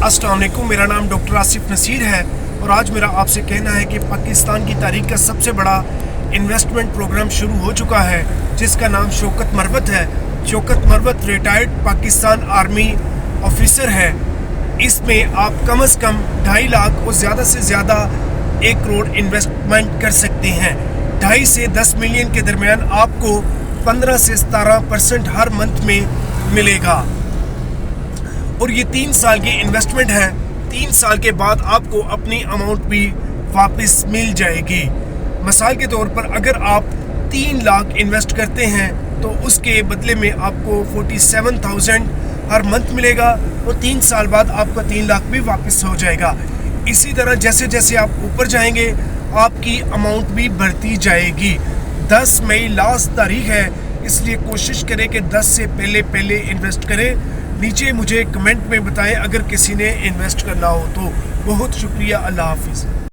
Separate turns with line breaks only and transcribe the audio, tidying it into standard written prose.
अस्सलाम वालेकुम, मेरा नाम डॉक्टर आसिफ नसीर है और आज मेरा आपसे कहना है कि पाकिस्तान की तारीख का सबसे बड़ा इन्वेस्टमेंट प्रोग्राम शुरू हो चुका है जिसका नाम शौकत मरवत है। Shaukat Marwat retired Pakistan army officer है। इसमें आप कम से कम 2.5 लाख और ज़्यादा से ज़्यादा 1 करोड़ इन्वेस्टमेंट कर सकते हैं। 2.5 से 10 मिलियन के दरमियान आपको 15 से 17% हर मंथ में मिलेगा और ये 3 साल की इन्वेस्टमेंट है। 3 साल के बाद आपको अपनी अमाउंट भी वापस मिल जाएगी। मिसाल के तौर पर अगर आप 3 लाख इन्वेस्ट करते हैं तो उसके बदले में आपको 47,000 हर मंथ मिलेगा और 3 साल बाद आपका 3 लाख भी वापस हो जाएगा। इसी तरह जैसे जैसे आप ऊपर जाएंगे आपकी अमाउंट भी बढ़ती जाएगी। 10 मई लास्ट तारीख है, इसलिए कोशिश करें कि 10 से पहले इन्वेस्ट करें। नीचे मुझे कमेंट में बताएं अगर किसी ने इन्वेस्ट करना हो तो। बहुत शुक्रिया। अल्लाह हाफिज़।